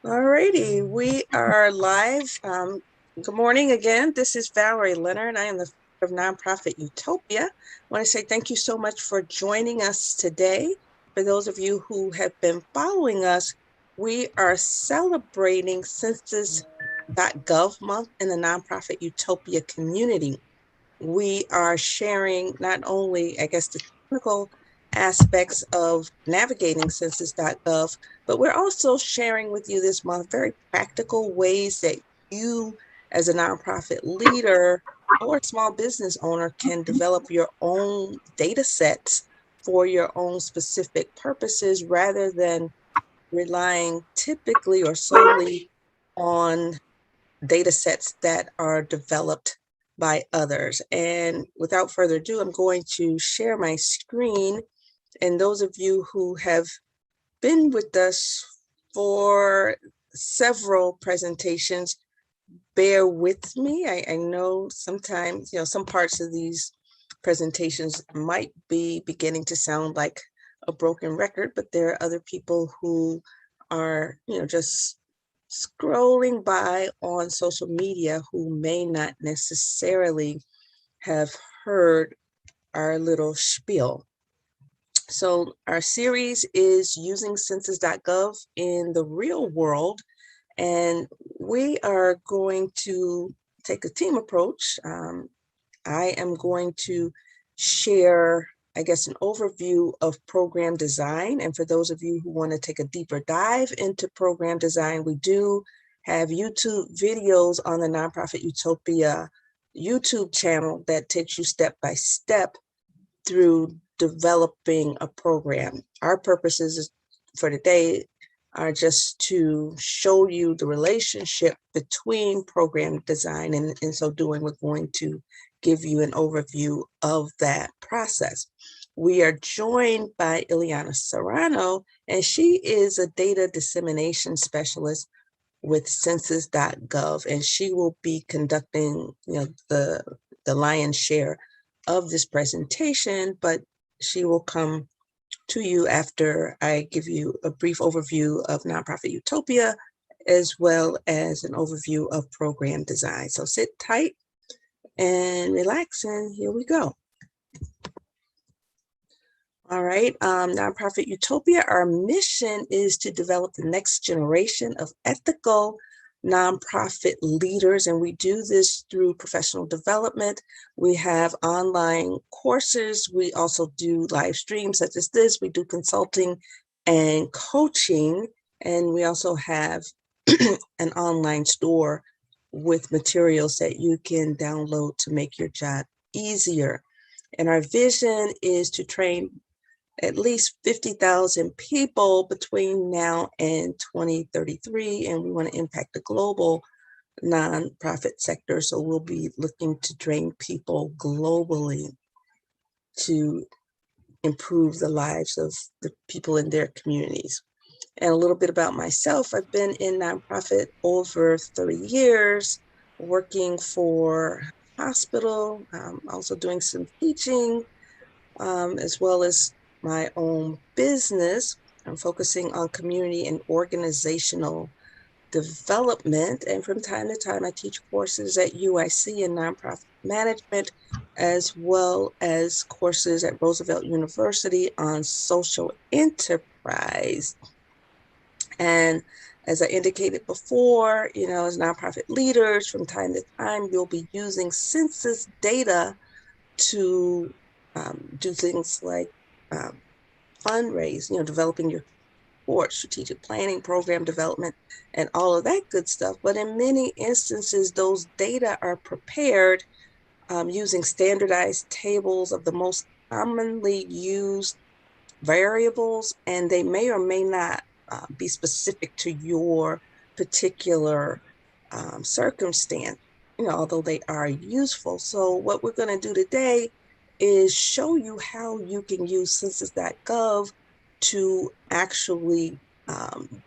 Alrighty, we are live. Good morning again. This is Valerie Leonard. I am the founder of nonprofit Utopia. I want to say thank you so much for joining us today. For those of you who have been following us, we are celebrating Census.gov month in the nonprofit Utopia community. We are sharing not only, I guess, the technical aspects of navigating Census.gov, but we're also sharing with you this month very practical ways that you, as a nonprofit leader or small business owner, can develop your own data sets for your own specific purposes rather than relying typically or solely on data sets that are developed by others. And without further ado, I'm going to share my screen. And those of you who have been with us for several presentations, bear with me. I know sometimes, some parts of these presentations might be beginning to sound like a broken record, but there are other people who are, just scrolling by on social media who may not necessarily have heard our little spiel. So our series is using Census.gov in the real world, and we are going to take a team approach. I am going to share, I guess, an overview of program design. And for those of you who want to take a deeper dive into program design, we do have YouTube videos on the Nonprofit Utopia YouTube channel that takes you step by step through developing a program. Our purposes for today are just to show you the relationship between program design, and in so doing, we're going to give you an overview of that process. We are joined by Ileana Serrano, and she is a data dissemination specialist with Census.gov, and she will be conducting the lion's share of this presentation, but she will come to you after I give you a brief overview of Nonprofit Utopia, as well as an overview of program design. So sit tight and relax, and here we go. All right, Nonprofit Utopia, our mission is to develop the next generation of ethical nonprofit leaders, and we do this through professional development. We have online courses. We also do live streams such as this. We do consulting and coaching, and we also have an online store with materials that you can download to make your job easier. And our vision is to train at least 50,000 people between now and 2033, and we want to impact the global nonprofit sector. So we'll be looking to train people globally to improve the lives of the people in their communities. And a little bit about myself, I've been in nonprofit over 30 years, working for hospital, also doing some teaching, as well as my own business. I'm focusing on community and organizational development. And from time to time, I teach courses at UIC in nonprofit management, as well as courses at Roosevelt University on social enterprise. And as I indicated before, as nonprofit leaders, from time to time, you'll be using census data to do things like fundraise, developing your report, strategic planning, program development, and all of that good stuff. But in many instances, those data are prepared using standardized tables of the most commonly used variables, and they may or may not be specific to your particular circumstance, although they are useful. So what we're going to do today is show you how you can use Census.gov to actually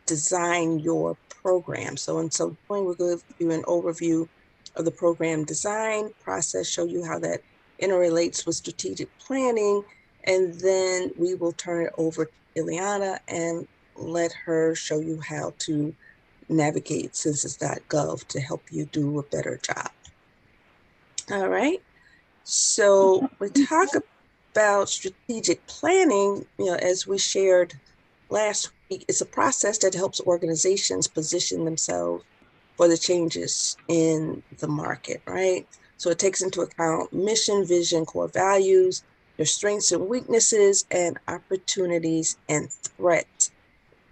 design your program. So in so doing, we're going to give you an overview of the program design process, show you how that interrelates with strategic planning, and then we will turn it over to Ileana and let her show you how to navigate Census.gov to help you do a better job. All right. So we talk about strategic planning, as we shared last week, it's a process that helps organizations position themselves for the changes in the market, right? So it takes into account mission, vision, core values, your strengths and weaknesses, and opportunities and threats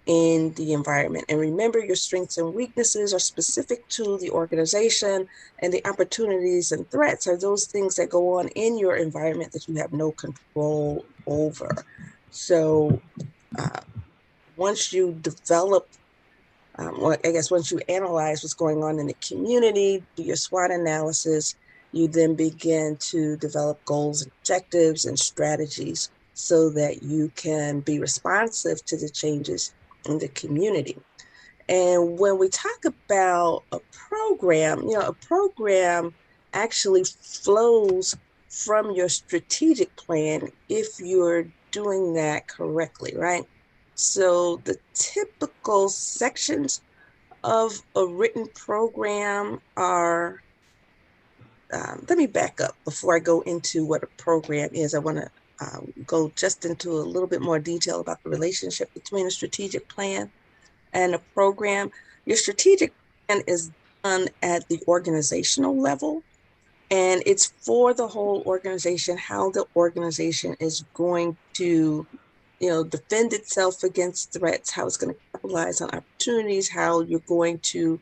in the environment. And remember, your strengths and weaknesses are specific to the organization, and the opportunities and threats are those things that go on in your environment that you have no control over. So once you develop, once you analyze what's going on in the community, do your SWOT analysis, you then begin to develop goals and objectives and strategies so that you can be responsive to the changes in the community. And when we talk about a program actually flows from your strategic plan if you're doing that correctly, right? So the typical sections of a written program are, let me back up before I go into what a program is. I want to go just into a little bit more detail about the relationship between a strategic plan and a program. Your strategic plan is done at the organizational level, and it's for the whole organization, how the organization is going to, defend itself against threats, how it's going to capitalize on opportunities, how you're going to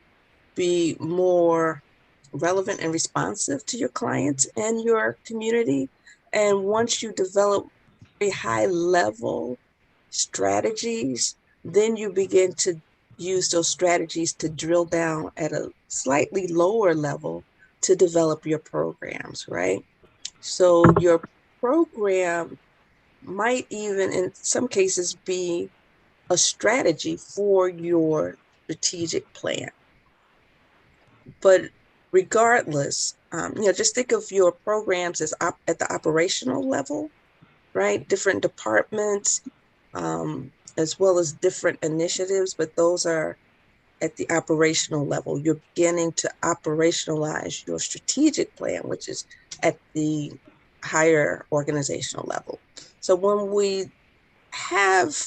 be more relevant and responsive to your clients and your community. And once you develop a high level strategies, then you begin to use those strategies to drill down at a slightly lower level to develop your programs, right? So your program might even in some cases be a strategy for your strategic plan. But regardless, just think of your programs as at the operational level, right? Different departments, as well as different initiatives, but those are at the operational level. You're beginning to operationalize your strategic plan, which is at the higher organizational level. So when we have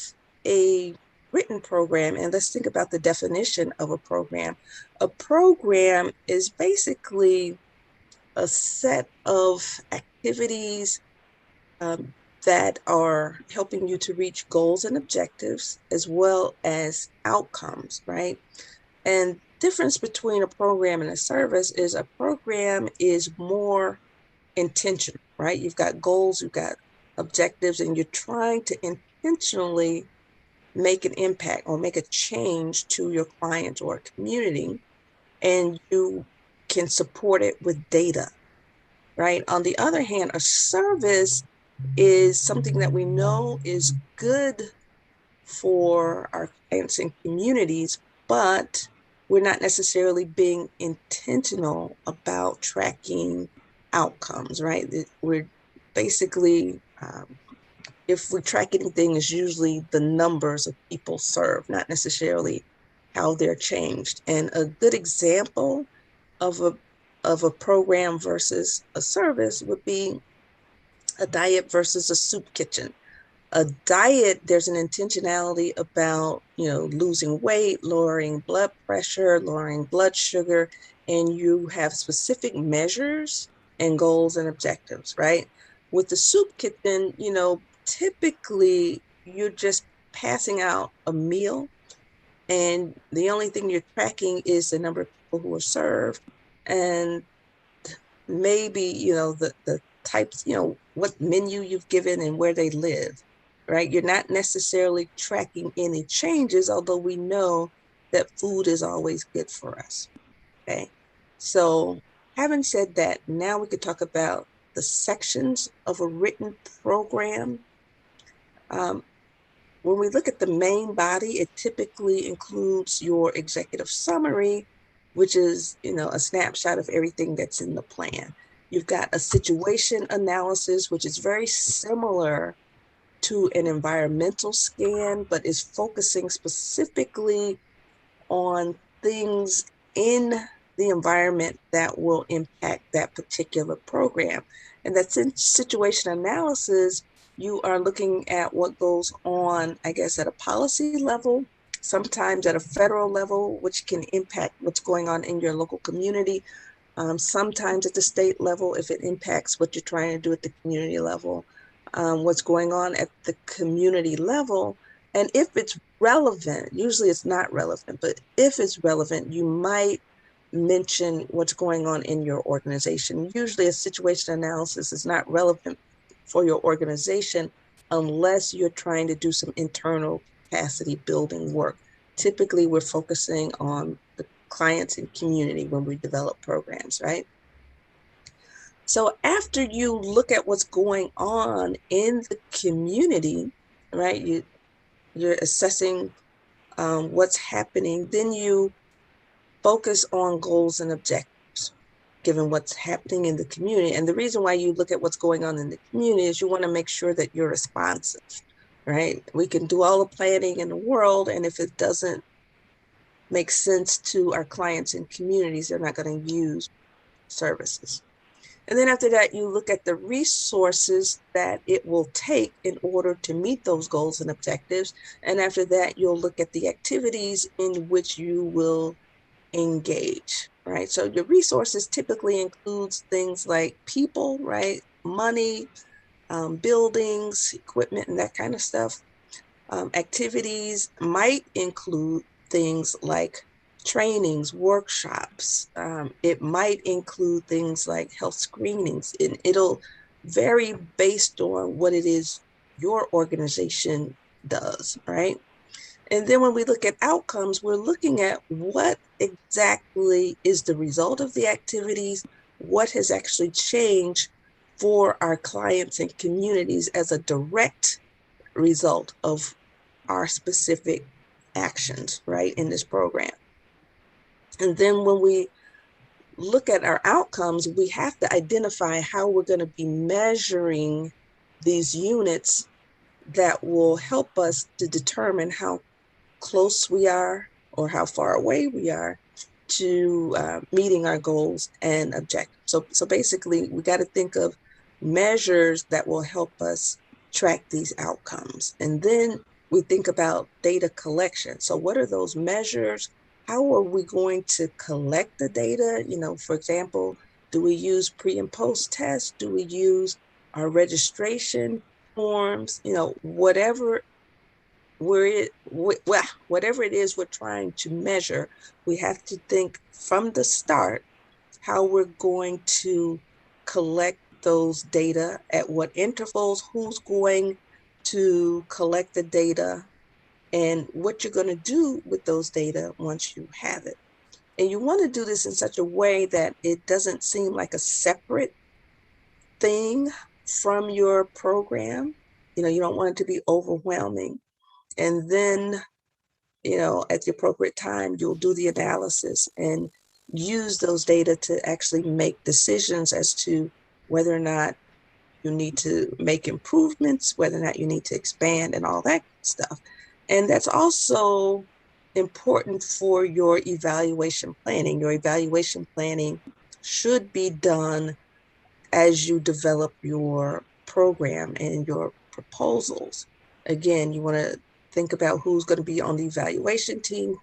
a written program, and let's think about the definition of a program. A program is basically a set of activities that are helping you to reach goals and objectives as well as outcomes, right? And difference between a program and a service is a program is more intentional, right? You've got goals, you've got objectives, and you're trying to intentionally make an impact or make a change to your client or community, and you can support it with data, right? On the other hand, a service is something that we know is good for our clients and communities, but we're not necessarily being intentional about tracking outcomes, right? We're basically, if we track anything, it's usually the numbers of people served, not necessarily how they're changed. And a good example of a program versus a service would be a diet versus a soup kitchen. A diet, there's an intentionality about, losing weight, lowering blood pressure, lowering blood sugar, and you have specific measures and goals and objectives, right? With the soup kitchen, typically you're just passing out a meal, and the only thing you're tracking is the number of people who are served, and maybe, the types, what menu you've given and where they live, right? You're not necessarily tracking any changes, although we know that food is always good for us, okay? So having said that, now we could talk about the sections of a written program. When we look at the main body, it typically includes your executive summary, which is, a snapshot of everything that's in the plan. You've got a situation analysis, which is very similar to an environmental scan, but is focusing specifically on things in the environment that will impact that particular program. And that's in situation analysis, you are looking at what goes on, I guess, at a policy level, sometimes at a federal level, which can impact what's going on in your local community. Sometimes at the state level, if it impacts what you're trying to do at the community level, what's going on at the community level. And if it's relevant, usually it's not relevant, but if it's relevant, you might mention what's going on in your organization. Usually a situation analysis is not relevant for your organization unless you're trying to do some internal capacity building work. Typically, we're focusing on the clients and community when we develop programs, right? So after you look at what's going on in the community, right, you're assessing what's happening, then you focus on goals and objectives, given what's happening in the community. And the reason why you look at what's going on in the community is you want to make sure that you're responsive, right? We can do all the planning in the world, and if it doesn't make sense to our clients and communities, they're not going to use services. And then after that, you look at the resources that it will take in order to meet those goals and objectives. And after that, you'll look at the activities in which you will engage, right? So your resources typically includes things like people, right? Money, buildings, equipment, and that kind of stuff. Activities might include things like trainings, workshops. It might include things like health screenings, and it'll vary based on what it is your organization does, right? And then when we look at outcomes, we're looking at what exactly is the result of the activities, what has actually changed for our clients and communities as a direct result of our specific actions, right, in this program. And then when we look at our outcomes, we have to identify how we're going to be measuring these units that will help us to determine how close we are or how far away we are to meeting our goals and objectives. So basically, we got to think of measures that will help us track these outcomes. And then we think about data collection. So what are those measures? How are we going to collect the data? You know, for example, do we use pre and post tests? Do we use our registration forms? You know, whatever whatever it is we're trying to measure, we have to think from the start how we're going to collect those data, at what intervals, who's going to collect the data, and what you're going to do with those data once you have it. And you want to do this in such a way that it doesn't seem like a separate thing from your program. You know, you don't want it to be overwhelming. And then, you know, at the appropriate time, you'll do the analysis and use those data to actually make decisions as to whether or not you need to make improvements, whether or not you need to expand, and all that stuff. And that's also important for your evaluation planning. Your evaluation planning should be done as you develop your program and your proposals. Again, you want to think about who's going to be on the evaluation team,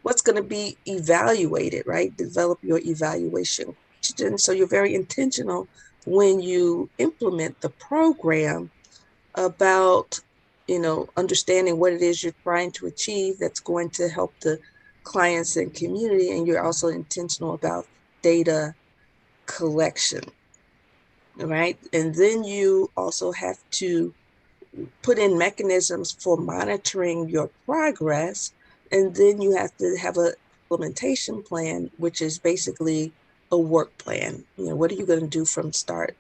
what's going to be evaluated, right? Develop your evaluation question. So you're very intentional when you implement the program about, you know, understanding what it is you're trying to achieve that's going to help the clients and community. And you're also intentional about data collection, right? And then you also have to put in mechanisms for monitoring your progress. And then you have to have an implementation plan, which is basically a work plan. You know, what are you going to do from start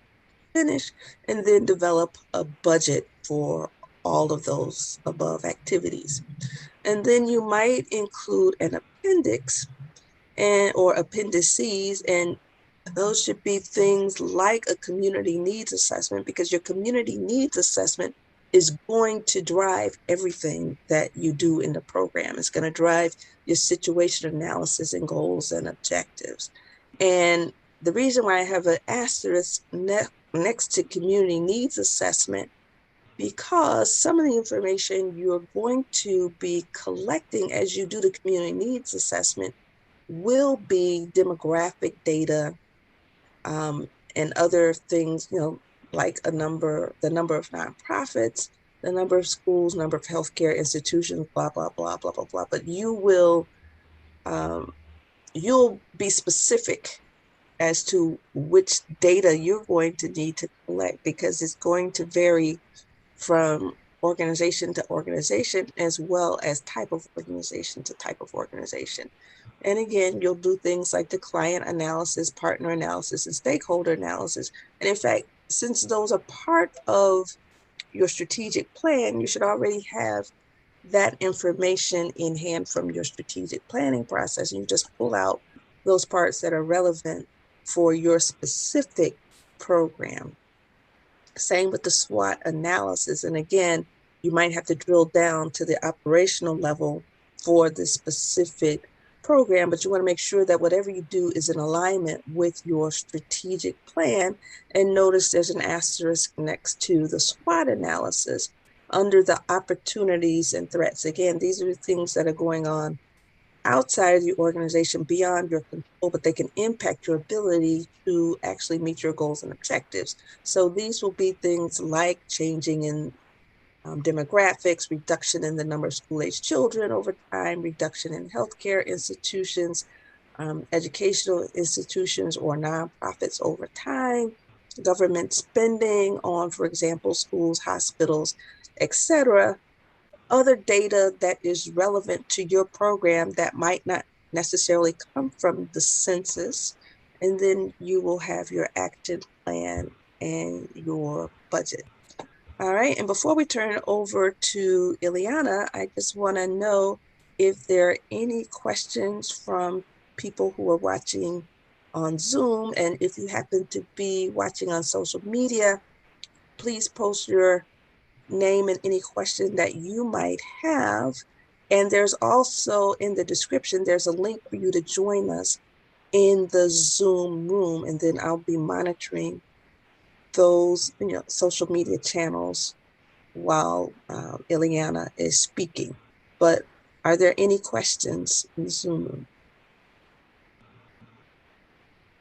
to finish? And then develop a budget for all of those above activities. And then you might include an appendix or appendices, and those should be things like a community needs assessment, because your community needs assessment is going to drive everything that you do in the program. It's going to drive your situation analysis and goals and objectives. And the reason why I have an asterisk next to community needs assessment, because some of the information you're going to be collecting as you do the community needs assessment will be demographic data, and other things, like the number of nonprofits, the number of schools, number of healthcare institutions, blah, blah, blah, blah, blah, blah. But um, you'll be specific as to which data you're going to need to collect, because it's going to vary from organization to organization, as well as type of organization to type of organization. And again, you'll do things like the client analysis, partner analysis, and stakeholder analysis. And in fact, since those are part of your strategic plan, you should already have that information in hand from your strategic planning process. And you just pull out those parts that are relevant for your specific program. Same with the SWOT analysis. And again, you might have to drill down to the operational level for the specific program, but you want to make sure that whatever you do is in alignment with your strategic plan. And notice there's an asterisk next to the SWOT analysis under the opportunities and threats. Again, these are the things that are going on outside of the organization, beyond your control, but they can impact your ability to actually meet your goals and objectives. So these will be things like changing in demographics, reduction in the number of school-age children over time, reduction in healthcare institutions, educational institutions or nonprofits over time, government spending on, for example, schools, hospitals, etc. Other data that is relevant to your program that might not necessarily come from the census. And then you will have your action plan and your budget. All right, and before we turn it over to Ileana, I just want to know if there are any questions from people who are watching on Zoom. And if you happen to be watching on social media, please post your name and any question that you might have. And there's also in the description, there's a link for you to join us in the Zoom room. And then I'll be monitoring those, social media channels while Ileana is speaking. But are there any questions in the Zoom room?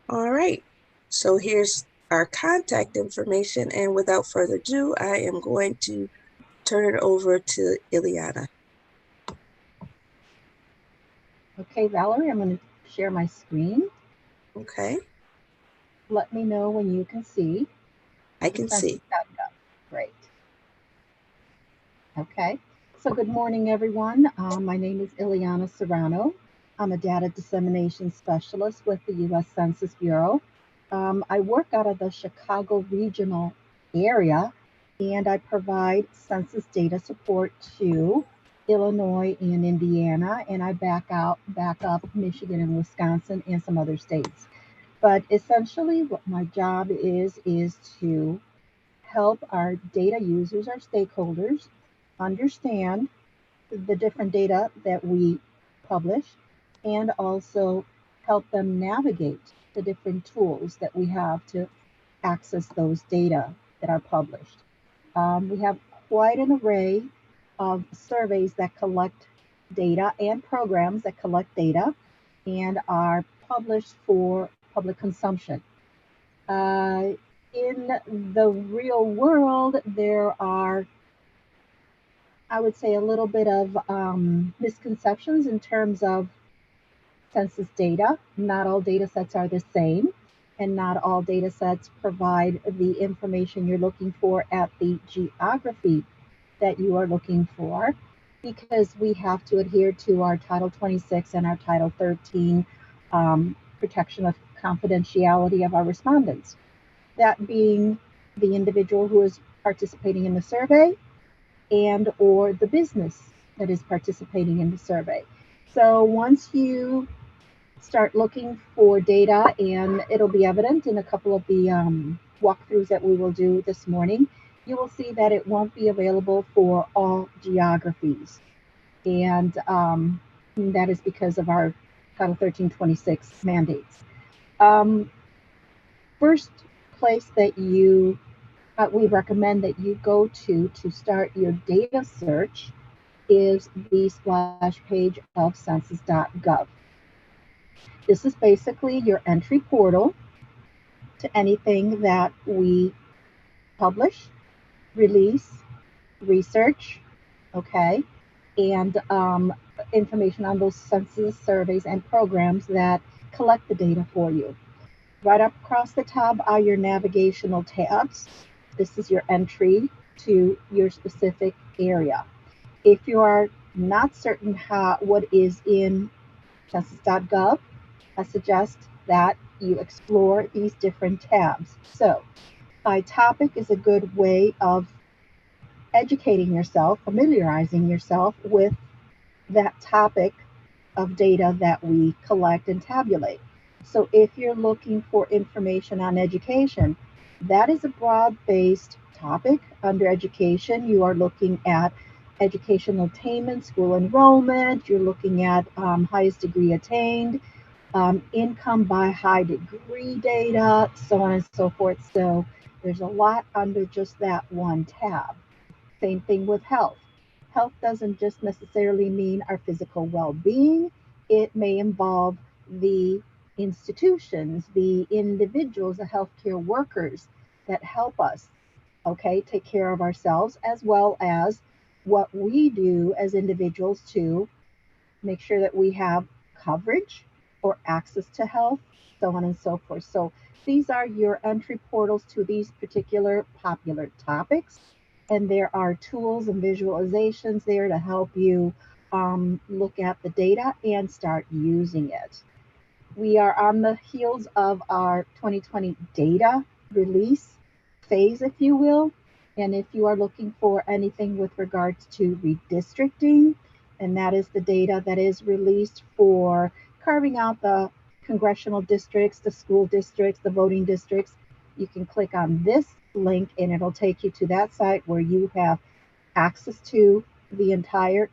All right, so here's our contact information. And without further ado, I am going to turn it over to Ileana. Okay, Valerie, I'm going to share my screen. Okay. Let me know when you can see. I can see. Census.gov. Great. Okay. So good morning, everyone. My name is Ileana Serrano. I'm a data dissemination specialist with the U.S. Census Bureau. I work out of the Chicago regional area, and I provide census data support to Illinois and Indiana, and I back up Michigan and Wisconsin and some other states. But essentially, what my job is to help our data users, our stakeholders, understand the different data that we publish, and also help them navigate the different tools that we have to access those data that are published. We have quite an array of surveys that collect data and programs that collect data and are published for public consumption. In the real world, there are, I would say, a little bit of misconceptions in terms of census data. Not all data sets are the same, and not all data sets provide the information you're looking for at the geography that you are looking for, because we have to adhere to our Title 26 and our Title 13 protection of confidentiality of our respondents. That being the individual who is participating in the survey and or the business that is participating in the survey. So once you start looking for data, and it'll be evident in a couple of the walkthroughs that we will do this morning, you will see that it won't be available for all geographies. And that is because of our Title 1326 mandates. Um, First place that we recommend that you go to start your data search is the splash page of Census.gov. This is basically your entry portal to anything that we publish, release, research, okay, and information on those census surveys and programs that collect the data for you. Right up across the top are your navigational tabs. This is your entry to your specific area. If you are not certain what is in Census.gov, I suggest that you explore these different tabs. So, by topic is a good way of educating yourself, familiarizing yourself with that topic of data that we collect and tabulate. So, if you're looking for information on education, that is a broad based topic. Under education, you are looking at educational attainment, school enrollment, you're looking at highest degree attained, income by high degree data, so on and so forth. So, there's a lot under just that one tab. Same thing with health. Health doesn't just necessarily mean our physical well being, it may involve the institutions, the individuals, the healthcare workers that help us, okay, take care of ourselves, as well as what we do as individuals to make sure that we have coverage or access to health, so on and so forth. So these are your entry portals to these particular popular topics. And there are tools and visualizations there to help you look at the data and start using it. We are on the heels of our 2020 data release phase, if you will. And if you are looking for anything with regards to redistricting, and that is the data that is released for carving out the congressional districts, the school districts, the voting districts, you can click on this link and it'll take you to that site where you have access to the entire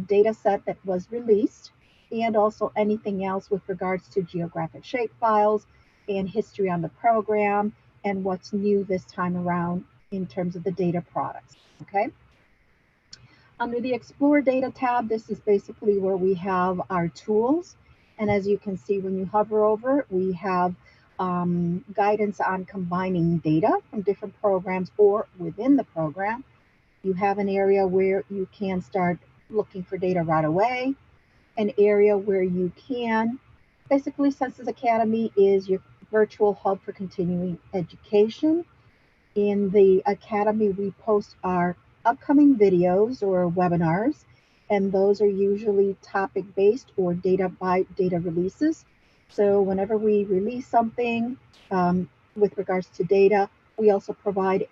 data set that was released and also anything else with regards to geographic shapefiles and history on the program and what's new this time around in terms of the data products. Okay. Under the Explore Data tab, this is basically where we have our tools. And as you can see, when you hover over, we have guidance on combining data from different programs or within the program. You have an area where you can start looking for data right away, an area where you can. Basically, Census Academy is your virtual hub for continuing education. In the Academy, we post our upcoming videos or webinars, and those are usually topic based or data by data releases. So, whenever we release something with regards to data, we also provide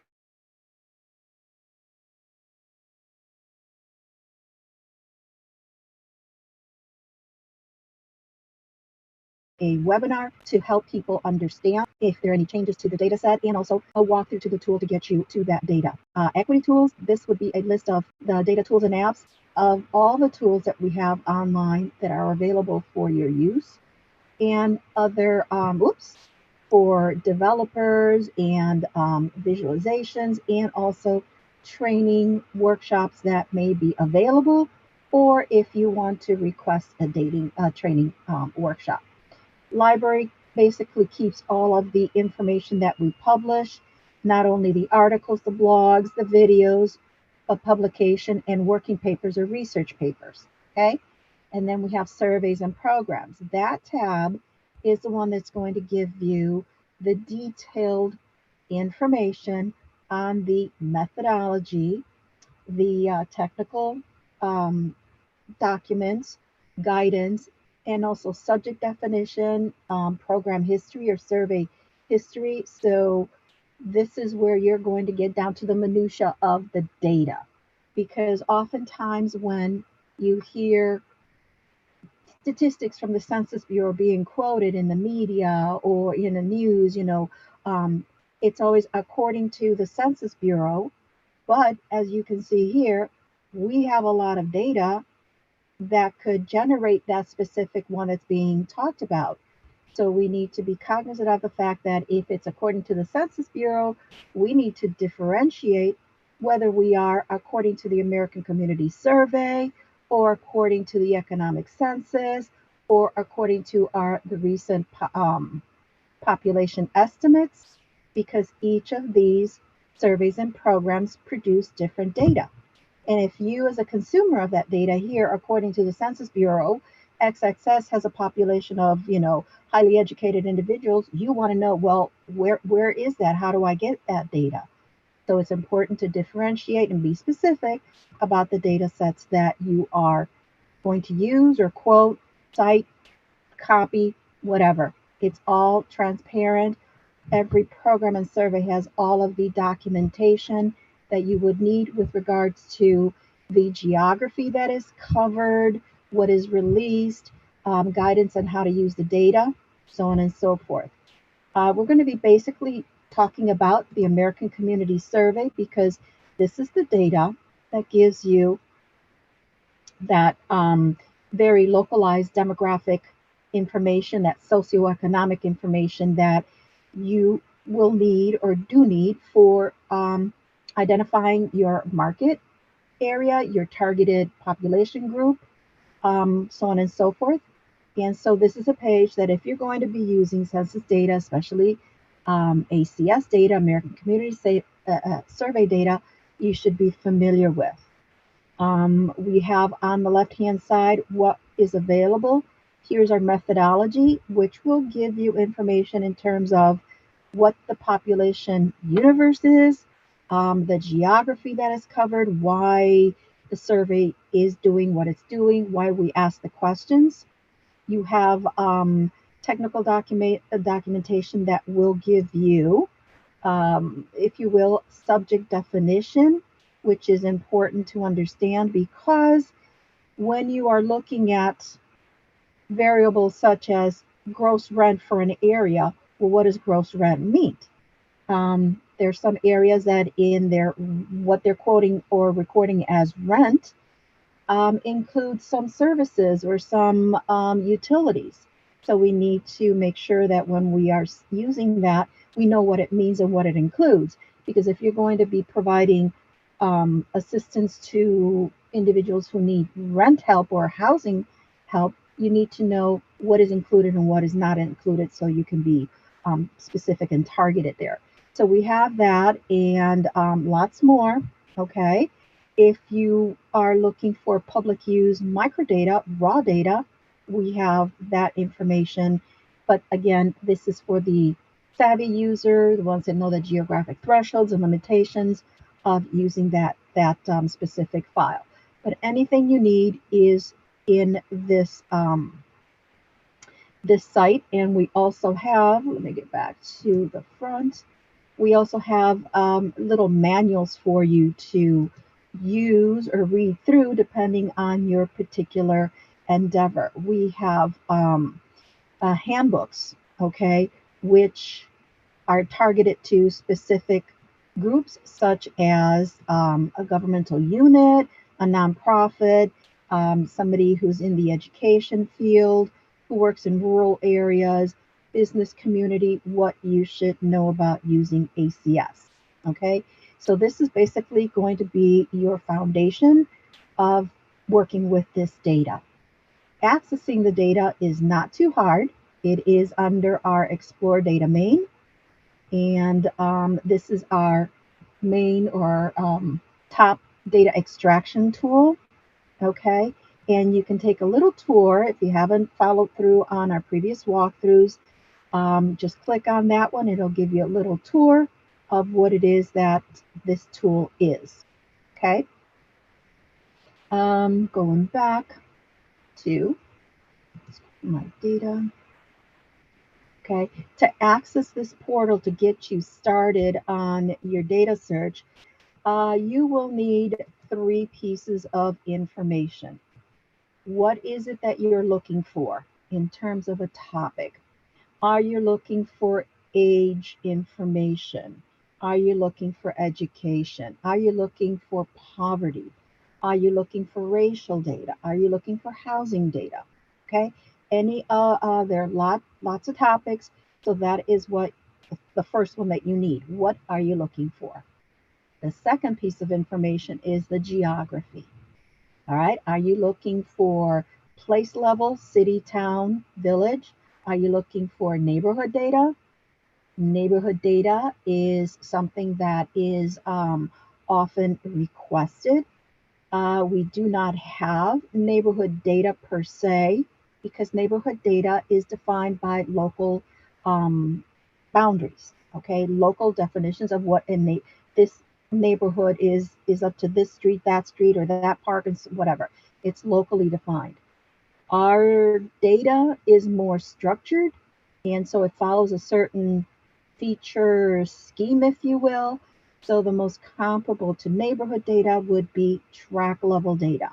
a webinar to help people understand if there are any changes to the data set and also a walkthrough to the tool to get you to that data. Equity tools, this would be a list of the data tools and apps of all the tools that we have online that are available for your use and other, for developers and visualizations and also training workshops that may be available or if you want to request a dating training workshop. Library basically keeps all of the information that we publish, not only the articles, the blogs, the videos of publication, and working papers or research papers. Okay. And then we have surveys and programs. That tab is the one that's going to give you the detailed information on the methodology, the technical um, documents, guidance, and also subject definition, program history or survey history. So this is where you're going to get down to the minutia of the data. Because oftentimes when you hear statistics from the Census Bureau being quoted in the media or in the news, um, it's always according to the Census Bureau. But as you can see here, we have a lot of data that could generate that specific one that's being talked about. So we need to be cognizant of the fact that if it's according to the Census Bureau, we need to differentiate whether we are according to the American Community Survey or according to the economic census or according to the recent population estimates, because each of these surveys and programs produce different data. And if you, as a consumer of that data here, according to the Census Bureau, XXS has a population of, highly educated individuals, you want to know, well, where is that? How do I get that data? So it's important to differentiate and be specific about the data sets that you are going to use or quote, cite, copy, whatever. It's all transparent. Every program and survey has all of the documentation that you would need with regards to the geography that is covered, what is released, guidance on how to use the data, so on and so forth. We're going to be basically talking about the American Community Survey because this is the data that gives you that very localized demographic information, that socioeconomic information that you will need or do need for identifying your market area, your targeted population group, so on and so forth. And so this is a page that if you're going to be using census data, especially ACS data, American Community Survey data, you should be familiar with. We have on the left-hand side what is available. Here's our methodology, which will give you information in terms of what the population universe is, the geography that is covered, why the survey is doing what it's doing, why we ask the questions. You have technical documentation that will give you, if you will, subject definition, which is important to understand because when you are looking at variables such as gross rent for an area, well, what does gross rent mean? There's some areas that in their what they're quoting or recording as rent includes some services or some utilities. So we need to make sure that when we are using that, we know what it means and what it includes. Because if you're going to be providing assistance to individuals who need rent help or housing help, you need to know what is included and what is not included so you can be specific and targeted there. So we have that and lots more. Okay. If you are looking for public use microdata, raw data, we have that information. But again, this is for the savvy user, the ones that know the geographic thresholds and limitations of using that specific file. But anything you need is in this site, and we also have. Let me get back to the front. We also have little manuals for you to use or read through depending on your particular endeavor. We have handbooks, okay, which are targeted to specific groups such as a governmental unit, a nonprofit, somebody who's in the education field, who works in rural areas, business community, what you should know about using ACS. Okay, so this is basically going to be your foundation of working with this data. Accessing the data is not too hard. It is under our Explore Data main, and this is our main or top data extraction tool. Okay, and you can take a little tour if you haven't followed through on our previous walkthroughs. Just click on that one, it'll give you a little tour of what it is that this tool is. Okay, going back to my data. Okay, to access this portal to get you started on your data search, you will need three pieces of information. What is it that you're looking for in terms of a topic? Are you looking for age information? Are you looking for education? Are you looking for poverty? Are you looking for racial data? Are you looking for housing data? Okay. Any there are lots of topics. So that is what the first one that you need. What are you looking for? The second piece of information is the geography. All right. Are you looking for place level, city, town, village? Are you looking for neighborhood data? Neighborhood data is something that is often requested. We do not have neighborhood data per se because neighborhood data is defined by local um, boundaries. Okay, local definitions of what this neighborhood is up to this street, or that park, and whatever. It's locally defined. Our data is more structured, and so it follows a certain feature scheme, if you will. So the most comparable to neighborhood data would be tract level data.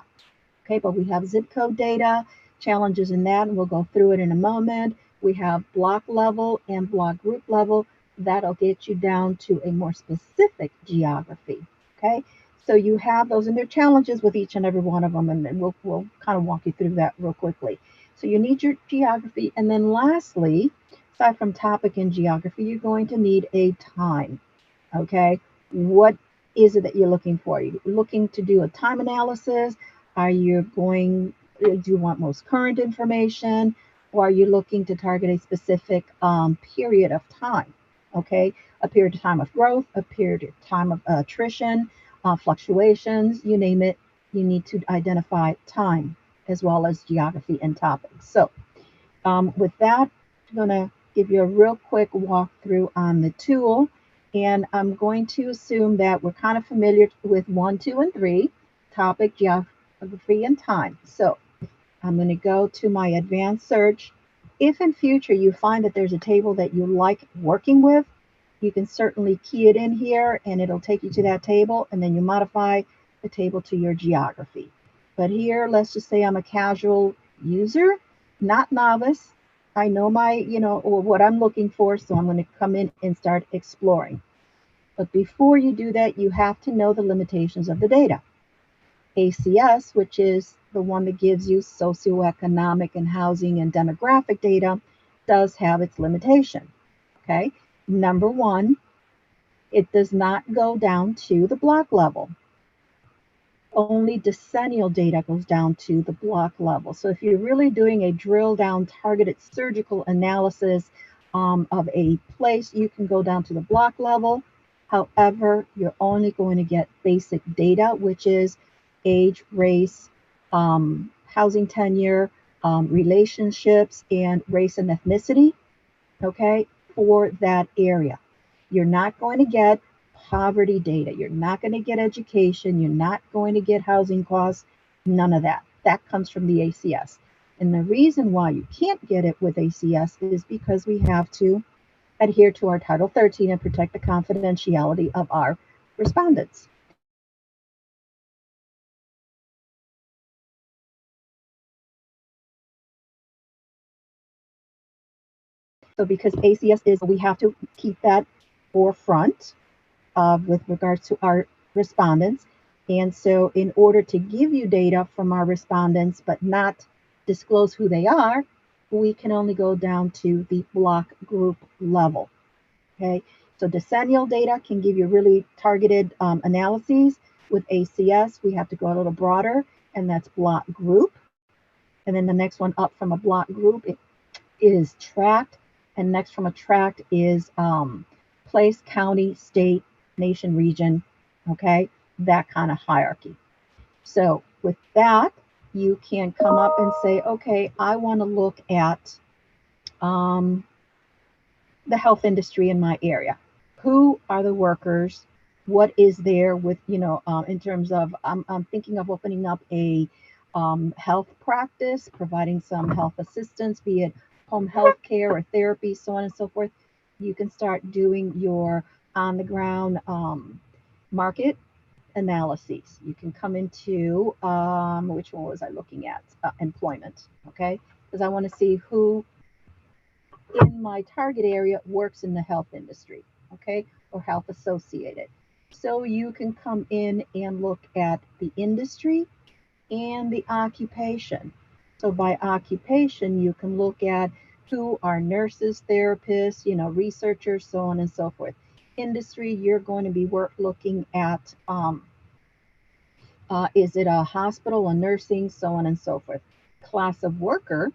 Okay, but we have zip code data, challenges in that, and we'll go through it in a moment. We have block level and block group level. That'll get you down to a more specific geography. Okay, so you have those, and there are challenges with each and every one of them, and then we'll kind of walk you through that real quickly. So you need your geography, and then lastly, aside from topic and geography, you're going to need a time. Okay, what is it that you're looking for? Are you looking to do a time analysis? Are you going, do you want most current information? Or are you looking to target a specific period of time? Okay, a period of time of growth, a period of time of attrition, fluctuations, you name it. You need to identify time as well as geography and topics. So with that, I'm going to give you a real quick walkthrough on the tool. And I'm going to assume that we're kind of familiar with one, two, and three, topic, geography, and time. So I'm going to go to my advanced search. If in future you find that there's a table that you like working with, you can certainly key it in here and it'll take you to that table, and then you modify the table to your geography. But here, let's just say I'm a casual user, not novice. I know my, or what I'm looking for, so I'm going to come in and start exploring. But before you do that, you have to know the limitations of the data. ACS, which is the one that gives you socioeconomic and housing and demographic data, does have its limitation. Okay. Number one, it does not go down to the block level. Only decennial data goes down to the block level. So if you're really doing a drill down targeted surgical analysis of a place, you can go down to the block level. However, you're only going to get basic data, which is age, race, housing tenure, relationships, and race and ethnicity, okay, for that area. You're not going to get poverty data. You're not going to get education. You're not going to get housing costs. None of that. That comes from the ACS. And the reason why you can't get it with ACS is because we have to adhere to our Title 13 and protect the confidentiality of our respondents. So because ACS is what we have to keep that forefront with regards to our respondents. And so, in order to give you data from our respondents but not disclose who they are, we can only go down to the block group level. Okay, so decennial data can give you really targeted analyses. With ACS, we have to go a little broader, and that's block group. And then the next one up from a block group is tract, and next from a tract is place, county, state, nation, region, okay, that kind of hierarchy. So with that, you can come up and say, okay, I want to look at um, the health industry in my area. Who are the workers? What is there with, in terms of, I'm thinking of opening up a health practice, providing some health assistance, be it home health care or therapy, so on and so forth. You can start doing your on the ground market analyses. You can come into, which one was I looking at? Employment, okay? Because I want to see who in my target area works in the health industry. Okay. or health associated. So you can come in and look at the industry and the occupation. So by occupation, you can look at who are nurses, therapists, researchers, so on and so forth. Industry, you're going to be looking at is it a hospital, a nursing, so on and so forth. Class of worker,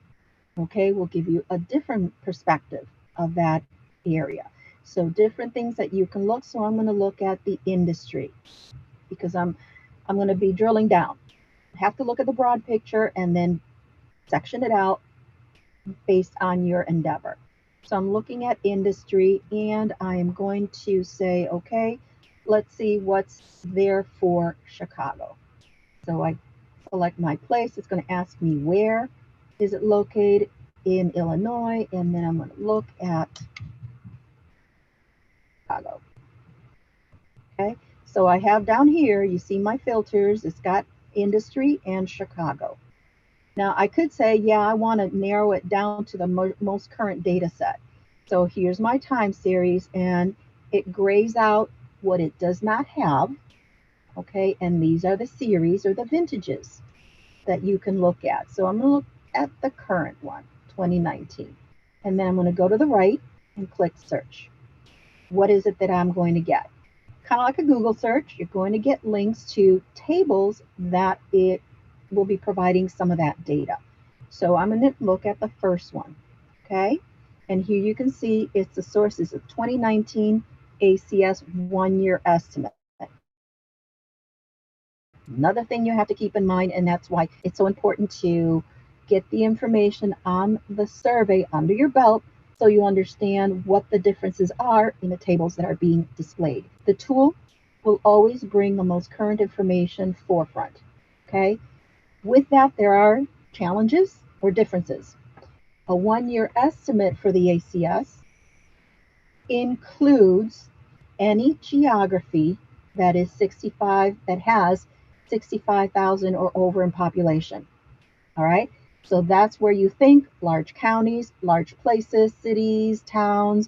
okay, will give you a different perspective of that area. So different things that you can look. So I'm going to look at the industry because I'm going to be drilling down. Have to look at the broad picture and then section it out based on your endeavor. So I'm looking at industry and I am going to say, okay, let's see what's there for Chicago. So I select my place. It's going to ask me where is it located in Illinois, and then I'm going to look at Chicago. Okay, so I have down here, you see my filters. It's got industry and Chicago. Now I could say, yeah, I want to narrow it down to the most current data set. So here's my time series, and it grays out what it does not have. Okay, and these are the series or the vintages that you can look at. So I'm going to look at the current one, 2019. And then I'm going to go to the right and click search. What is it that I'm going to get? Kind of like a Google search, you're going to get links to tables that it will be providing some of that data. So I'm going to look at the first one, okay? And here you can see it's the sources of 2019 ACS 1-year estimate. Another thing you have to keep in mind, and that's why it's so important to get the information on the survey under your belt so you understand what the differences are in the tables that are being displayed. The tool will always bring the most current information forefront. Okay. With that, there are challenges or differences. A 1-year estimate for the ACS includes any geography that is 65 that has 65,000 or over in population. All right. So that's where you think large counties, large places, cities, towns,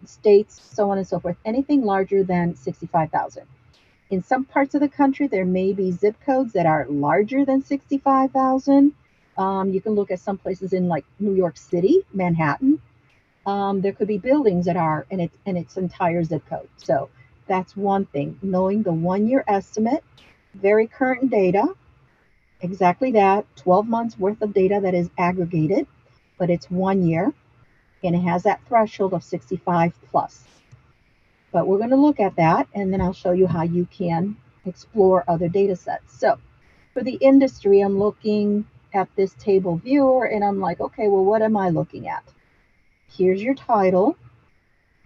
states, so on and so forth. Anything larger than 65,000. In some parts of the country, there may be zip codes that are larger than 65,000. You can look at some places in like New York City, Manhattan. There could be buildings that are in its entire zip code. So that's one thing. Knowing the 1-year estimate, very current data, exactly that, 12 months worth of data that is aggregated, but it's 1 year and it has that threshold of 65 plus. But we're going to look at that and then I'll show you how you can explore other data sets. So for the industry, I'm looking at this table viewer and I'm like, okay, well, what am I looking at? Here's your title,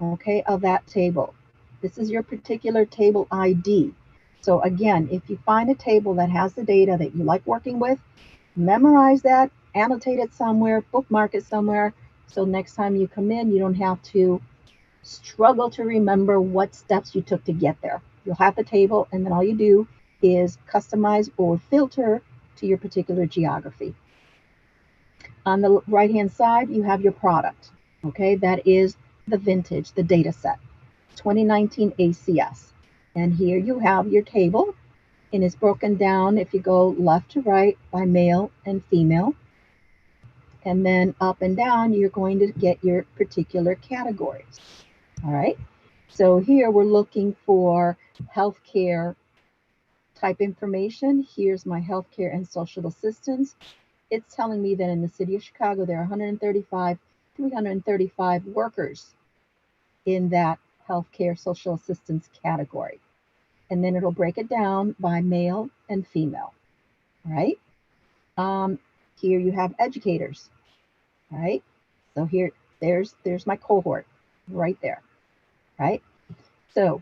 okay, of that table. This is your particular table ID. So again, if you find a table that has the data that you like working with, memorize that, annotate it somewhere, bookmark it somewhere, so next time you come in, you don't have to struggle to remember what steps you took to get there. You'll have the table, and then all you do is customize or filter to your particular geography. On the right-hand side, you have your product. Okay, that is the vintage, the data set, 2019 ACS. And here you have your table, and it's broken down, if you go left to right, by male and female. And then up and down, you're going to get your particular categories. All right. So here we're looking for healthcare type information. Here's my healthcare and social assistance. It's telling me that in the city of Chicago, there are 335 workers in that healthcare social assistance category. And then it'll break it down by male and female, right? Here you have educators, right? So there's my cohort right there, right? So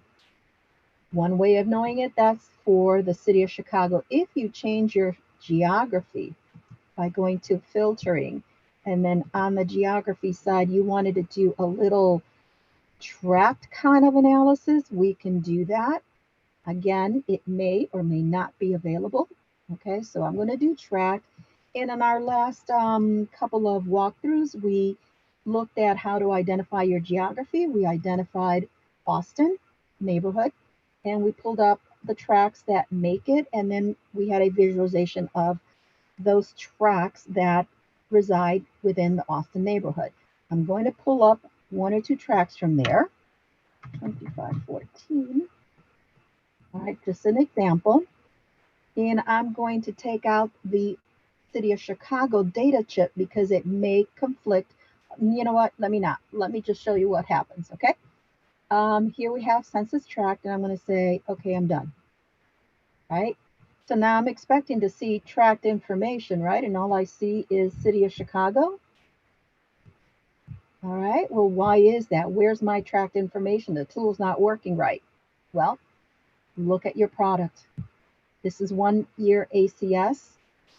one way of knowing it, that's for the city of Chicago. If you change your geography by going to filtering, and then on the geography side, you wanted to do a little tract kind of analysis, we can do that. Again, it may or may not be available. Okay, so I'm going to do tract. And in our last couple of walkthroughs, we looked at how to identify your geography. We identified Austin neighborhood, and we pulled up the tracts that make it, and then we had a visualization of those tracts that reside within the Austin neighborhood. I'm going to pull up one or two tracts from there. 2514. All right, just an example. And I'm going to take out the City of Chicago data chip because it may conflict. You know what? Let me not. Let me just show you what happens, okay? Here we have Census Tract, and I'm going to say, okay, I'm done, right? So now I'm expecting to see tract information, right? And all I see is City of Chicago. All right, well, why is that? Where's my tract information? The tool's not working right. Well, look at your product. This is 1 year ACS.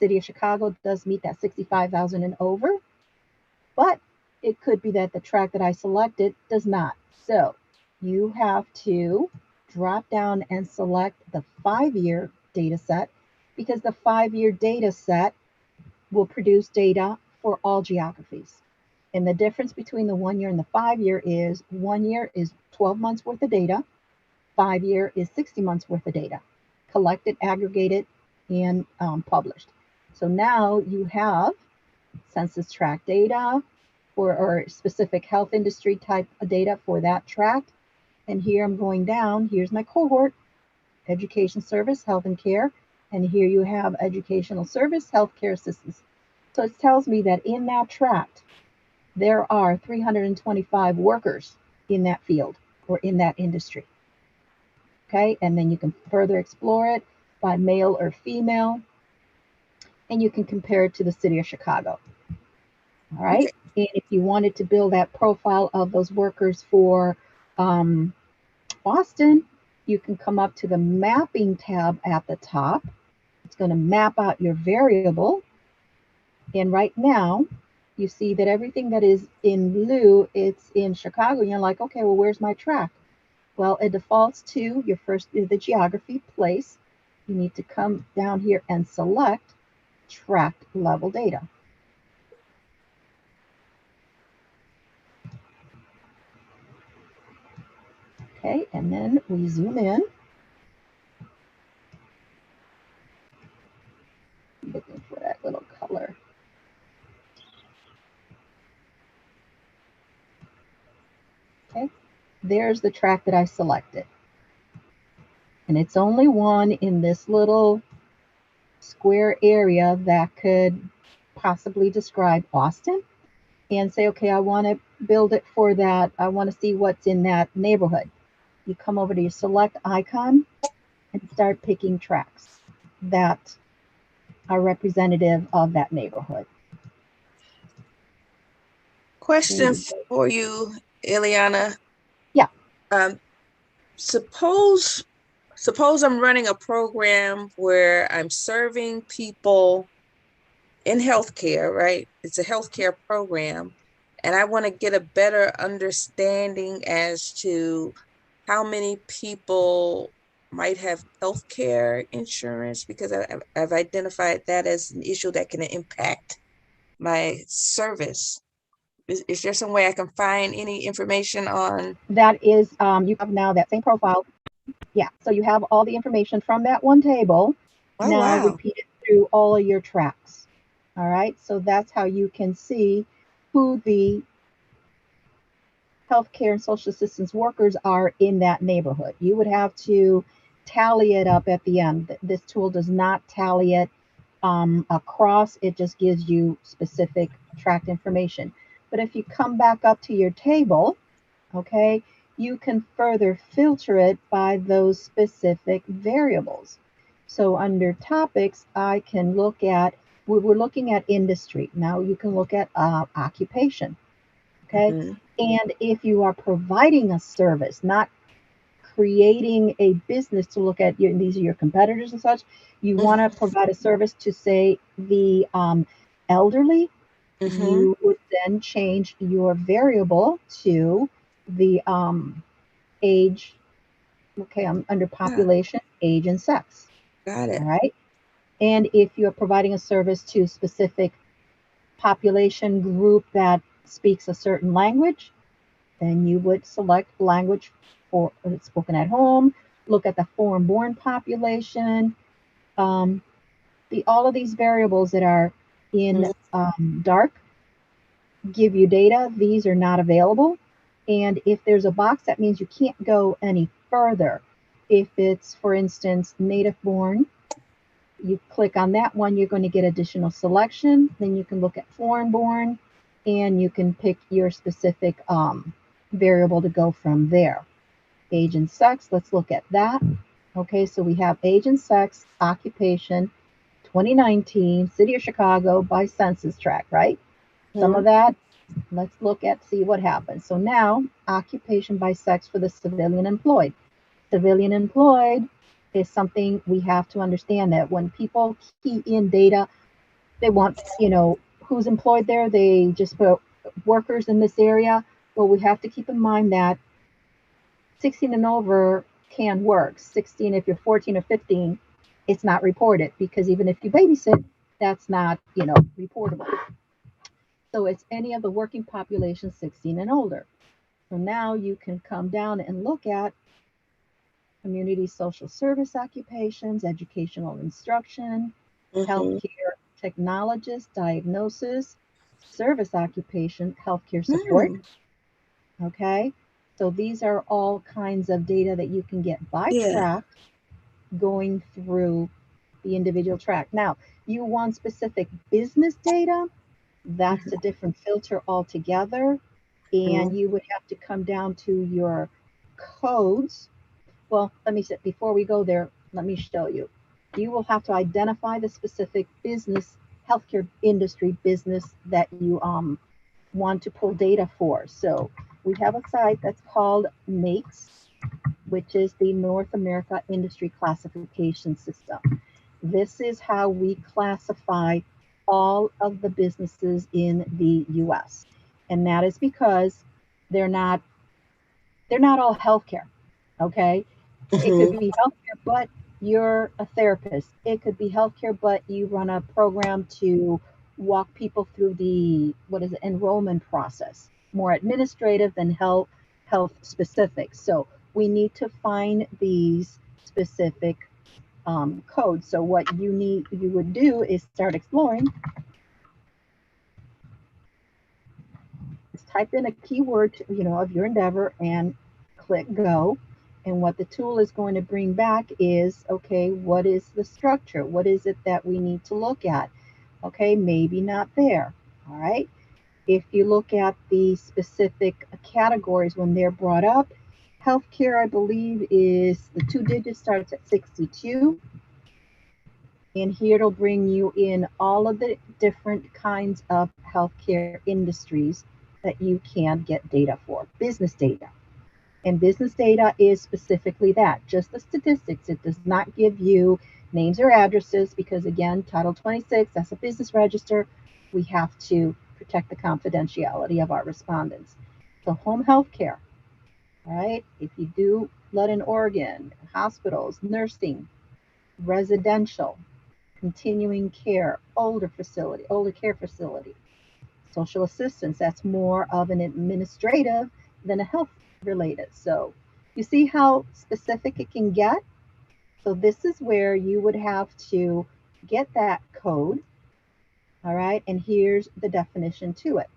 City of Chicago does meet that 65,000 and over, but it could be that the tract that I selected does not. So you have to drop down and select the 5-year data set because the 5-year data set will produce data for all geographies. And the difference between the 1 year and the 5-year is 1 year is 12 months worth of data, 5-year is 60 months worth of data, collected, aggregated, and published. So now you have census tract data or specific health industry type of data for that tract. And here I'm going down, here's my cohort, education service, health and care. And here you have educational service, healthcare assistance. So it tells me that in that tract, there are 325 workers in that field or in that industry. Okay, and then you can further explore it by male or female, and you can compare it to the City of Chicago. All right, Okay. and if you wanted to build that profile of those workers for Boston, you can come up to the mapping tab at the top. It's going to map out your variable. And right now, you see that everything that is in blue, it's in Chicago. You're like, okay, well, where's my tract? Well, it defaults to your first, the geography place. You need to come down here and select tract level data. Okay, and then we zoom in. Looking for that little color. Okay, there's the tract that I selected. And it's only one in this little square area that could possibly describe Austin and say, okay, I want to build it for that. I want to see what's in that neighborhood. You come over to your select icon and start picking tracts that are representative of that neighborhood. Question for you, Ileana. Yeah. Um, suppose I'm running a program where I'm serving people in healthcare, right? It's a healthcare program, and I want to get a better understanding as to how many people might have healthcare insurance because I've identified that as an issue that can impact my service. Is there some way I can find any information on? That is, you have now that same profile. Yeah. So you have all the information from that one table. Oh, Now wow. repeat it through all of your tracks. All right. So that's how you can see who the healthcare and social assistance workers are in that neighborhood. You would have to tally it up at the end. This tool does not tally it across, it just gives you specific tract information. But if you come back up to your table, okay, you can further filter it by those specific variables. So under topics, I can look at, we're looking at industry. Now you can look at occupation. Okay. Mm-hmm. And if you are providing a service, not creating a business to look at your, these are your competitors and such, you want to provide a service to say the elderly, Mm-hmm. you would then change your variable to the age. Okay, I'm under Yeah, population, age, and sex. got All it. right. And if you're providing a service to specific population group that speaks a certain language, then you would select language for spoken at home, look at the foreign-born population. Um, all of these variables that are in dark give you data. These are not available. And if there's a box, that means you can't go any further. If it's, for instance, native born, you click on that one, you're going to get additional selection. Then you can look at foreign born and you can pick your specific variable to go from there. Age and sex, let's look at that. Okay, so we have age and sex, occupation, 2019, City of Chicago by Census Tract, right? Some of that, let's look at, see what happens. So now, occupation by sex for the civilian employed. Civilian employed is something we have to understand that when people key in data, they want, who's employed there. They just put workers in this area. Well, we have to keep in mind that 16 and over can work. 16, if you're 14 or 15, it's not reported because even if you babysit, that's not, reportable. So it's any of the working population 16 and older. So now you can come down and look at community social service occupations, educational instruction, healthcare technologist, diagnosis, service occupation, healthcare support. Okay, so these are all kinds of data that you can get by tract going through the individual tract. Now, you want specific business data, that's a different filter altogether. And you would have to come down to your codes. Well, let me say, before we go there, let me show you. You will have to identify the specific business, healthcare industry business that you want to pull data for. So we have a site that's called NAICS, which is the North America Industry Classification System. This is how we classify all of the businesses in the US. And that is because they're not all healthcare. Okay. It could be healthcare, but you're a therapist. It could be healthcare, but you run a program to walk people through the enrollment process. More administrative than health specific. So we need to find these specific codes. So what you would do is start exploring. Just type in a keyword, of your endeavor and click go. And what the tool is going to bring back is, okay, what is the structure? What is it that we need to look at? Okay, maybe not there. All right. If you look at the specific categories when they're brought up, healthcare, I believe, is the 2 digits starts at 62. And here it'll bring you in all of the different kinds of healthcare industries that you can get data for, business data. And business data is specifically that, just the statistics. It does not give you names or addresses because, again, Title 26, that's a business register. We have to protect the confidentiality of our respondents. So home health care, right? If you do blood and organ, hospitals, nursing, residential, continuing care, older care facility, social assistance, that's more of an administrative than a health related. So you see how specific it can get? So this is where you would have to get that code. All right, and here's the definition to it.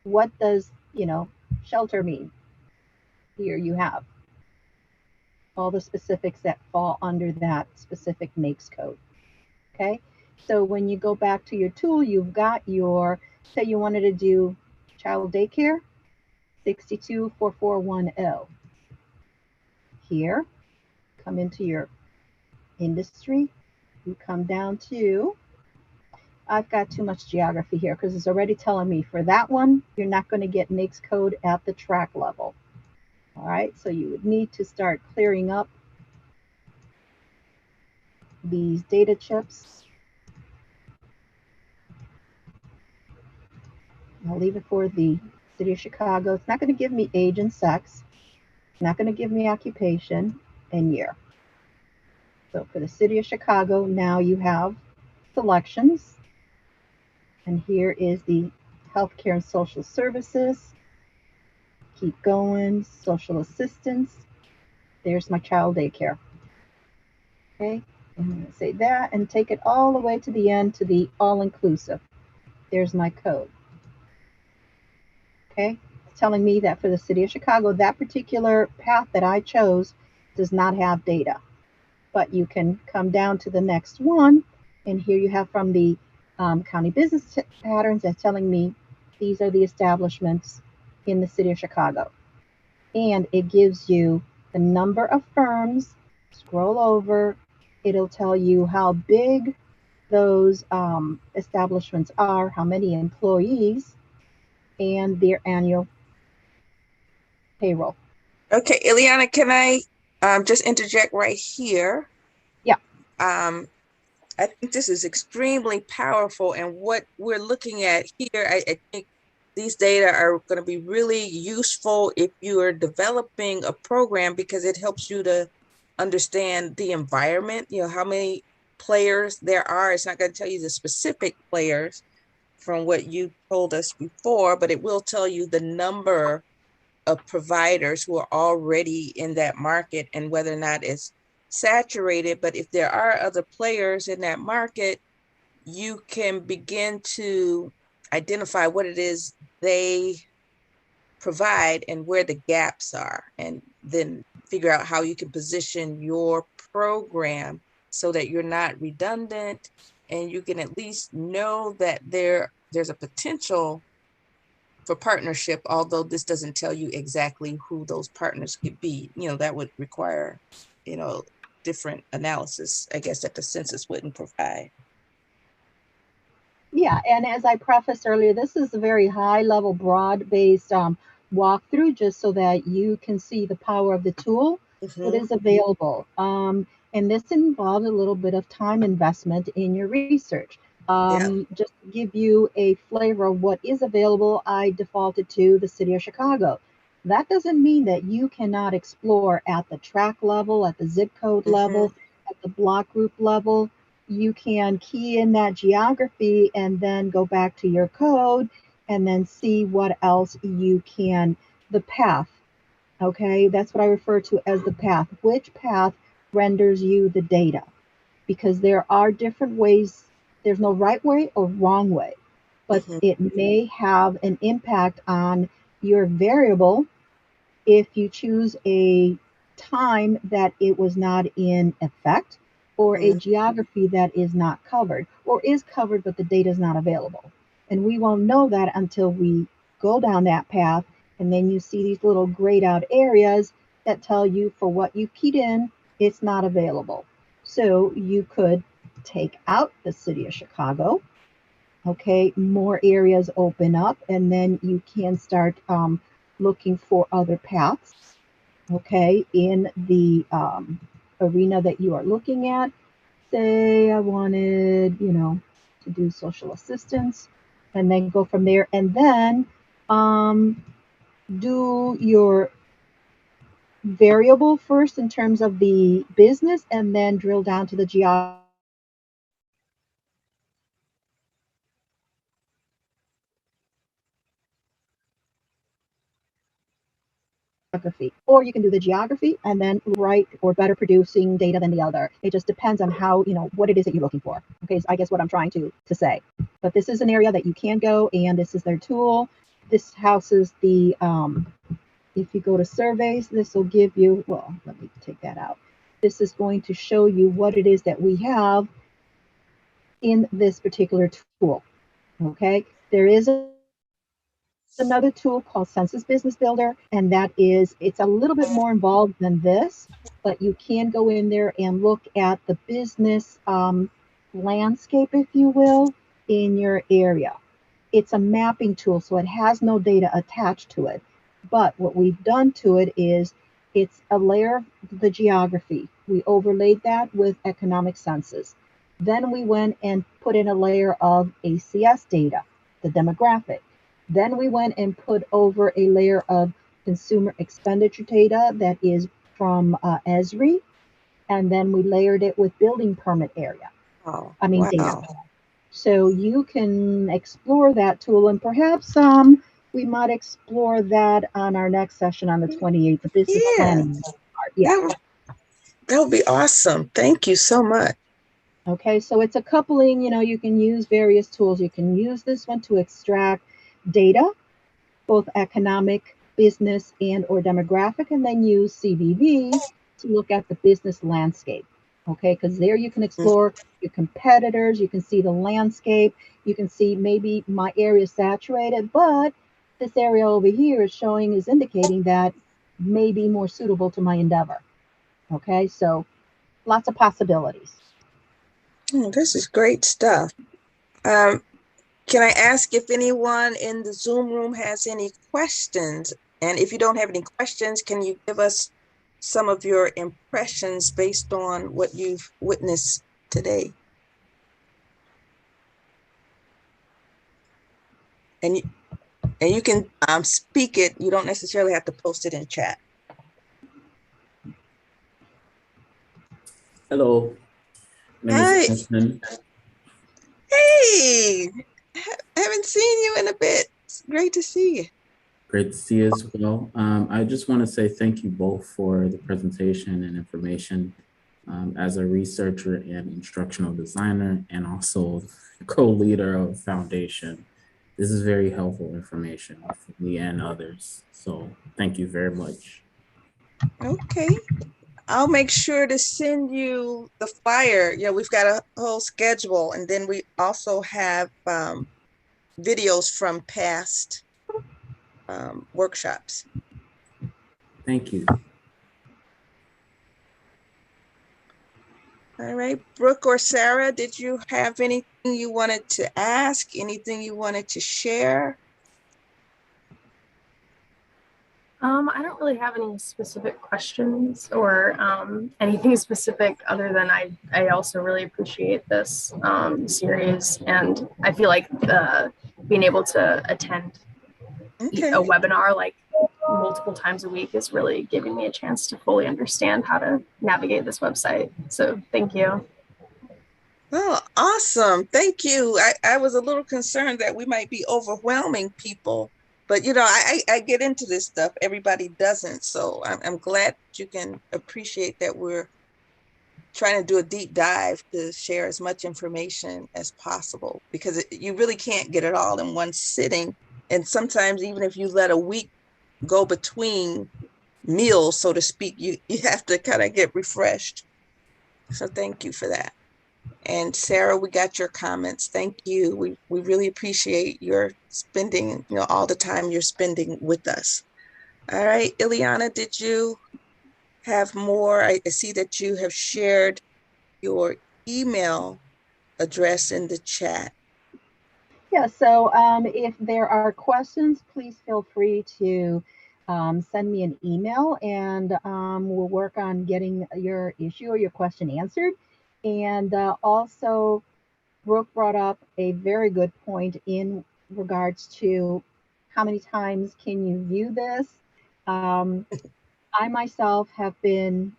What does, shelter mean? Here you have all the specifics that fall under that specific NAICS code. Okay, so when you go back to your tool, you've got your, say you wanted to do child daycare, 62441L. Here, come into your industry, you come down to, I've got too much geography here because it's already telling me for that one, you're not going to get NAICS code at the tract level. All right, so you would need to start clearing up these data chips. I'll leave it for the City of Chicago. It's not going to give me age and sex. It's not going to give me occupation and year. So for the City of Chicago, now you have selections. And here is the healthcare and social services. Keep going, social assistance. There's my child daycare. Okay, I'm going to say that and take it all the way to the end to the all inclusive. There's my code. Okay, it's telling me that for the city of Chicago, that particular path that I chose does not have data. But you can come down to the next one, and here you have from the county business patterns that's telling me these are the establishments in the city of Chicago. And it gives you the number of firms. Scroll over, it'll tell you how big those establishments are, how many employees, and their annual payroll. Okay, Ileana, can I just interject right here? Yeah. Um, I think this is extremely powerful. And what we're looking at here, I think these data are going to be really useful if you are developing a program, because it helps you to understand the environment, how many players there are. It's not going to tell you the specific players from what you told us before, but it will tell you the number of providers who are already in that market and whether or not it's saturated. But if there are other players in that market, you can begin to identify what it is they provide and where the gaps are, and then figure out how you can position your program so that you're not redundant, and you can at least know that there's a potential for partnership, although this doesn't tell you exactly who those partners could be. That would require, different analysis, I guess, that the census wouldn't provide. Yeah, and as I prefaced earlier, this is a very high level, broad based walkthrough just so that you can see the power of the tool, what Mm-hmm. is available. And this involves a little bit of time investment in your research. Yeah. Just to give you a flavor of what is available, I defaulted to the city of Chicago. That doesn't mean that you cannot explore at the tract level, at the zip code Mm-hmm. level, at the block group level. You can key in that geography and then go back to your code and then see what else you can, the path. Okay, that's what I refer to as the path. Which path renders you the data? Because there are different ways, there's no right way or wrong way, but Mm-hmm. it may have an impact on your variable if you choose a time that it was not in effect, or a Mm-hmm. geography that is not covered, or is covered but the data is not available. And we won't know that until we go down that path, and then you see these little grayed out areas that tell you for what you keyed in, it's not available. So you could take out the city of Chicago. Okay, more areas open up, and then you can start looking for other paths, okay, in the arena that you are looking at. Say I wanted, to do social assistance, and then go from there, and then um, do your variable first in terms of the business, and then drill down to the geography. Or you can do the geography and then look at the business or you can do the geography and then right or better producing data than the other. It just depends on how, what it is that you're looking for. Okay, so I guess what I'm trying to say. But this is an area that you can go, and this is their tool. This houses the, if you go to surveys, this will give you, well, let me take that out. This is going to show you what it is that we have in this particular tool. Okay, there is another tool called Census Business Builder, and that is, it's a little bit more involved than this, but you can go in there and look at the business landscape, if you will, in your area. It's a mapping tool, so it has no data attached to it. But what we've done to it is it's a layer of the geography. We overlaid that with economic census. Then we went and put in a layer of ACS data, the demographic. Then we went and put over a layer of consumer expenditure data that is from ESRI. And then we layered it with building permit area. Oh, I mean, data. wow. So you can explore that tool, and perhaps we might explore that on our next session on the 28th, the business Yeah, planning part. Yeah. that would, that would be awesome. Thank you so much. Okay, so it's a coupling, you can use various tools. You can use this one to extract data, both economic, business, and or demographic, and then use CVV to look at the business landscape. Okay, because there you can explore your competitors, you can see the landscape, you can see maybe my area is saturated, but this area over here is indicating that may be more suitable to my endeavor. Okay, so lots of possibilities. Oh, this is great stuff. Um, can I ask if anyone in the Zoom room has any questions? And if you don't have any questions, can you give us some of your impressions based on what you've witnessed today? And you can speak it. You don't necessarily have to post it in chat. Hello, my name is Hi. Anson. Hey, haven't seen you in a bit. It's great to see you. Great to see you as well. I just want to say thank you both for the presentation and information. As a researcher and instructional designer, and also co-leader of Foundation, this is very helpful information for me and others. So thank you very much. Okay. I'll make sure to send you the flyer. We've got a whole schedule, and then we also have videos from past workshops. Thank you. All right, Brooke or Sarah, did you have anything you wanted to ask? Anything you wanted to share? I don't really have any specific questions or anything specific other than I also really appreciate this series, and I feel like being able to attend Okay. a webinar like multiple times a week is really giving me a chance to fully understand how to navigate this website. So thank you. Oh, awesome. Thank you. I was a little concerned that we might be overwhelming people, but I get into this stuff. Everybody doesn't. So I'm glad you can appreciate that we're trying to do a deep dive to share as much information as possible, because you really can't get it all in one sitting. And sometimes even if you let a week go between meals, so to speak, you have to kind of get refreshed. So thank you for that. And Sarah, we got your comments. Thank you. We really appreciate your spending, all the time you're spending with us. All right, Ileana, did you have more? I see that you have shared your email address in the chat. Yeah, so if there are questions, please feel free to send me an email, and we'll work on getting your issue or your question answered. And also, Brooke brought up a very good point in regards to how many times can you view this. I myself have been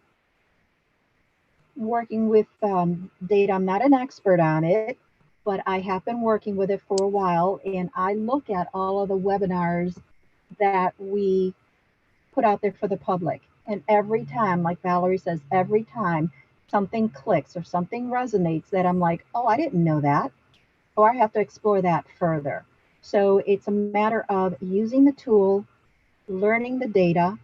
working with data. I'm not an expert on it, but I have been working with it for a while, and I look at all of the webinars that we put out there for the public. And every time, like Valerie says, every time something clicks or something resonates that I'm like, oh, I didn't know that, or I have to explore that further. So it's a matter of using the tool, learning the data,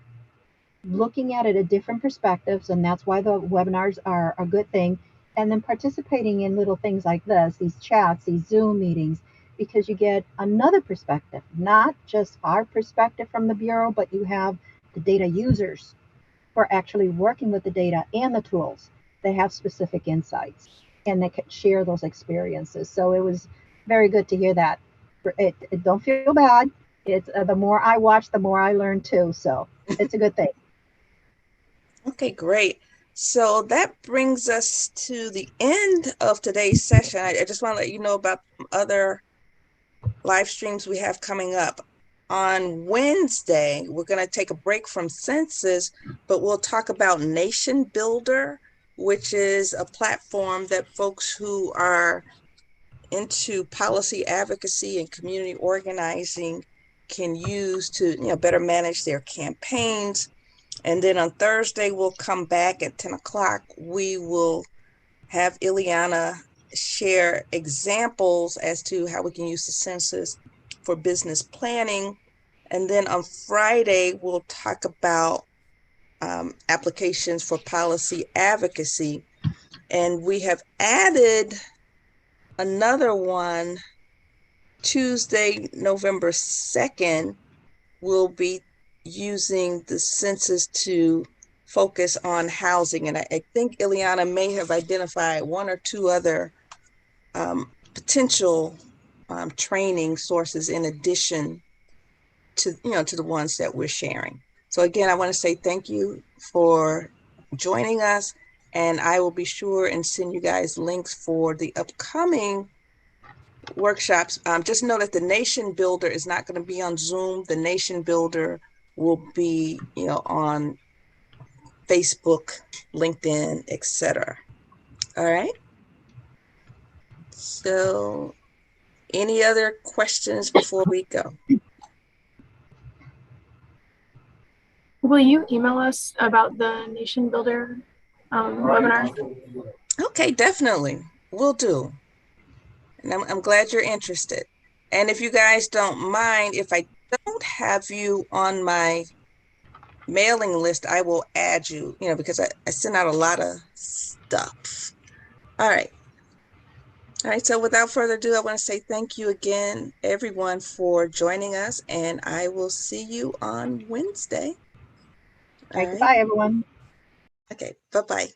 looking at it at different perspectives, and that's why the webinars are a good thing. And then participating in little things like this, these chats, these Zoom meetings, because you get another perspective, not just our perspective from the Bureau, but you have the data users who are actually working with the data and the tools. They have specific insights and they can share those experiences. So it was very good to hear that. Don't feel bad. It's the more I watch, the more I learn too. So it's a good thing. Okay, great. So that brings us to the end of today's session. I just want to let you know about some other live streams we have coming up. On Wednesday, we're going to take a break from Census, but we'll talk about Nation Builder, which is a platform that folks who are into policy advocacy and community organizing can use to better manage their campaigns. And then on Thursday, we'll come back at 10 o'clock. We will have Ileana share examples as to how we can use the census for business planning. And then on Friday, we'll talk about applications for policy advocacy. And we have added another one. Tuesday, November 2nd, we'll be using the census to focus on housing. And I think Ileana may have identified one or two other potential training sources in addition to, to the ones that we're sharing. So again, I want to say thank you for joining us, and I will be sure and send you guys links for the upcoming workshops. Just know that the Nation Builder is not going to be on Zoom. The Nation Builder will be, on Facebook, LinkedIn, etc. All right. So any other questions before we go? Will you email us about the Nation Builder webinar? Okay, definitely. Will do. And I'm glad you're interested. And if you guys don't mind, if I don't have you on my mailing list, I will add you, because I send out a lot of stuff. All right. All right. So without further ado, I want to say thank you again, everyone, for joining us. And I will see you on Wednesday. All right. Goodbye, everyone. Okay. Bye-bye.